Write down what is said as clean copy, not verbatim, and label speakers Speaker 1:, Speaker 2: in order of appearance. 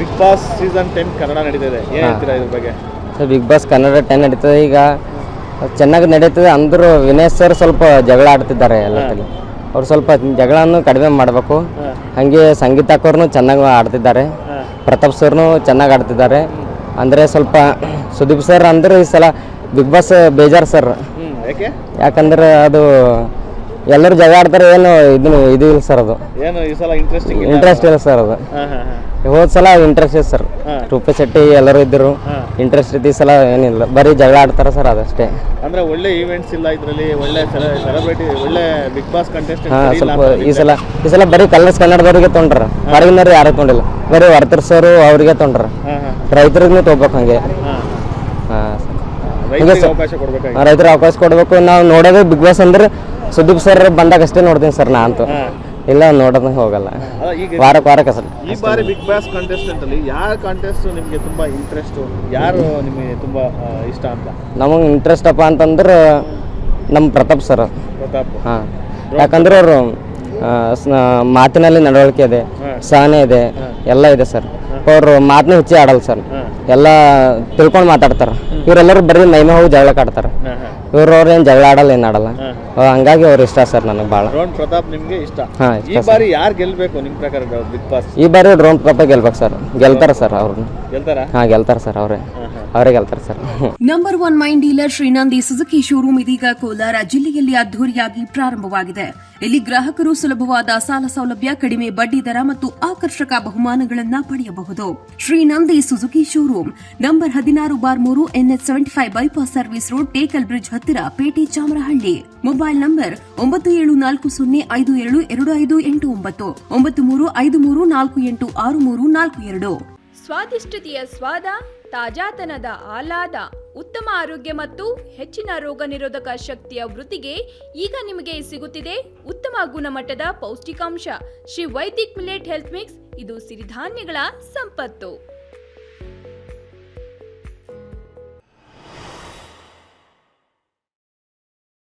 Speaker 1: Big boss season 10 Kannada ನಡೀತಿದೆ, ಏನು ಹೇಳ್ತೀರಾ ಇದ್ರ ಬಗ್ಗೆ?
Speaker 2: ಸರ್ ಬಿಗ್ ಬಾಸ್ ಕನ್ನಡ 10 ನಡೀತದೆ, ಈಗ ಚೆನ್ನಾಗಿ ನಡೀತದೆ. ಅಂದರೂ ವಿನಯ್ ಸರ್ ಸ್ವಲ್ಪ ಜಗಳ ಆಡ್ತಿದ್ದಾರೆ ಎಲ್ಲದಲ್ಲಿ. ಅವ್ರು ಸ್ವಲ್ಪ ಜಗಳವನ್ನು ಕಡಿಮೆ ಮಾಡಬೇಕು. ಹಾಗೆ ಸಂಗೀತ ಅಕ್ಕವ್ರನ್ನೂ ಚೆನ್ನಾಗಿ ಆಡ್ತಿದ್ದಾರೆ, ಪ್ರತಾಪ್ ಸರ್ನು ಚೆನ್ನಾಗಿ ಆಡ್ತಿದ್ದಾರೆ. ಅಂದರೆ ಸ್ವಲ್ಪ ಸುದೀಪ್ ಸರ್ ಅಂದರೆ ಈ ಸಲ ಬಿಗ್ ಬಾಸ್ ಬೇಜಾರು ಸರ್. ಯಾಕಂದ್ರೆ ಅದು ಎಲ್ಲರೂ ಜಗಳ ಆಡ್ತಾರೆ, ಏನು ಇದು ಇಲ್ಲ ಸರ್. ಅದು
Speaker 1: ಏನು ಈ ಸಲ
Speaker 2: ಇಂಟ್ರೆಸ್ಟ್ ಇಲ್ಲ ಸರ್. ಅದು ಹೋದ ಸಲ ಇಂಟ್ರೆಸ್ಟ್ ಇದೆ ಸರ್. ರೂಪೇ ಶೆಟ್ಟಿ ಎಲ್ಲರೂ ಇದ್ದರು, ಇಂಟ್ರೆಸ್ಟ್ ಇದೆ. ಈ ಸಲ ಏನಿಲ್ಲ, ಬರೀ ಜಗಳ ಆಡ್ತಾರೆ ಸರ್, ಅದಷ್ಟೇ.
Speaker 1: ಅಂದ್ರೆ ಒಳ್ಳೆ ಈವೆಂಟ್ಸ್ ಇಲ್ಲ ಇದರಲ್ಲಿ, ಒಳ್ಳೆ ಸೆಲೆಬ್ರಿಟಿ, ಒಳ್ಳೆ ಬಿಗ್ ಬಾಸ್ ಕಂಟೆಸ್ಟೆಂಟ್.
Speaker 2: ಸ್ವಲ್ಪ ಈ ಸಲ ಬರೀ ಕಲರ್ಸ್ ಕನ್ನಡದವ್ರಿಗೆ ತೊಗೊಂಡ್ರ, ಹೊರಗಿನವ್ರು ಯಾರು ತೊಗೊಂಡಿಲ್ಲ. ಬರೀ ವರ್ತರ್ಸೋರು ಅವರಿಗೆ ತೊಗೊಂಡ್ರ, ರೈತರಿಗೂ ತೊಗೋಬೇಕು. ಹಂಗೆ ರೈತರಿಗೆ ಅವಕಾಶ ಕೊಡ್ಬೇಕು. ನಾವು ನೋಡೋದು ಬಿಗ್ ಬಾಸ್ ಅಂದ್ರೆ ಸುದೀಪ್ ಸರ್ ಬಂದಾಗ ಅಷ್ಟೇ ನೋಡ್ತೀನಿ ಸರ್. ನಾ ಅಂತೂ ಇಲ್ಲ ನೋಡೋದು ಹೋಗಲ್ಲ, ವಾರಕ್ಕೆ ಸರ್.
Speaker 1: ಈ ಬಾರಿ ಬಿಗ್ ಬಾಸ್ ಕಂಟೆಸ್ಟೆಂಟ್ ಅಲ್ಲಿ ಯಾರ ಕಂಟೆಸ್ಟ್ ನಿಮಗೆ ತುಂಬಾ ಇಂಟ್ರೆಸ್ಟ್, ಯಾರು ನಿಮಗೆ ತುಂಬಾ ಇಷ್ಟ ಅಂತ?
Speaker 2: ನಮಗೆ ಇಂಟ್ರೆಸ್ಟ್ ಅಪ್ಪ ಅಂತಂದ್ರೆ ನಮ್ಮ ಪ್ರತಾಪ್ ಸರ್. ಹಾಂ, ಯಾಕಂದ್ರೆ ಅವರು ಮಾತಿನಲ್ಲಿ ನಡವಳಿಕೆ ಇದೆ, ಸಹನೆ ಇದೆ, ಎಲ್ಲ ಇದೆ ಸರ್. ಅವ್ರು ಮಾತನ್ನ ಹೆಚ್ಚಿ ಆಡಲ್ಲ ಸರ್, ಎಲ್ಲ ತಿಳ್ಕೊಂಡು ಮಾತಾಡ್ತಾರೆ. ಇವರೆಲ್ಲರೂ ಬರೀ ಮೈಮೆ ಹೋಗಿ ಜಗಳ ಆಡ್ತಾರೆ. ಇವ್ರವ್ರು ಏನು ಜಗಳ ಆಡಲ್ಲ, ಏನು ಆಡಲ್ಲ. ಹಂಗಾಗಿ ಅವ್ರು ಇಷ್ಟ ಸರ್ ನನಗೆ ಭಾಳ.
Speaker 1: ಡ್ರೋನ್ ಪ್ರತಾಪ್ ನಿಮಗೆ ಇಷ್ಟ?
Speaker 2: ಹಾಂ.
Speaker 1: ಈ ಬಾರಿ ಯಾರು ಗೆಲ್ಬೇಕು ನಿಮ್ಮ ಪ್ರಕಾರ ಬಿಗ್ ಬಾಸ್?
Speaker 2: ಈ ಬಾರಿ ಡ್ರೋನ್ ಪ್ರತಾಪ್ ಗೆಲ್ಬೇಕು ಸರ್. ಗೆಲ್ತಾರೆ ಸರ್ ಅವ್ರನ್ನ.
Speaker 1: ಗೆಲ್ತಾರಾ?
Speaker 2: ಹಾಂ, ಗೆಲ್ತಾರೆ ಸರ್. ಅವರೇ ಗೆಲ್ತಾರೆ sir.
Speaker 3: Number 1 main dealer Srinandi Suzuki showroom ಇದೀಗ ಕೋಲಾರ ಜಿಲ್ಲೆಯಲ್ಲಿ ಅದ್ದೂರಿಯಾಗಿ ಪ್ರಾರಂಭವಾಗಿದೆ. ಇಲ್ಲಿ ಗ್ರಾಹಕರು ಸುಲಭವಾದ ಸಾಲ ಸೌಲಭ್ಯ, ಕಡಿಮೆ ಬಡ್ಡಿ ದರ ಮತ್ತು ಆಕರ್ಷಕ ಬಹುಮಾನಗಳನ್ನು ಪಡೆಯಬಹುದು. Srinandi Suzuki showroom number 16/3 NH 75 bypass service road, Tekal bridge ಹತ್ತಿರ, ಪೇಟೆ, ಚಾಮರಹಳ್ಳಿ. Mobile number 9740572589 9353486342.
Speaker 4: ಸ್ವಾದಿಷ್ಟತೆಯ ಸ್ವಾದ, ತಾಜಾತನದ ಆಹ್ಲಾದ, ಉತ್ತಮ ಆರೋಗ್ಯ ಮತ್ತು ಹೆಚ್ಚಿನ ರೋಗ ನಿರೋಧಕ ಶಕ್ತಿಯ ವೃದ್ಧಿಗೆ ಈಗ ನಿಮಗೆ ಸಿಗುತ್ತಿದೆ ಉತ್ತಮ ಗುಣಮಟ್ಟದ ಪೌಷ್ಟಿಕಾಂಶ Shri Vaidik millet health mix. ಇದು ಸಿರಿಧಾನ್ಯಗಳ ಸಂಪತ್ತು.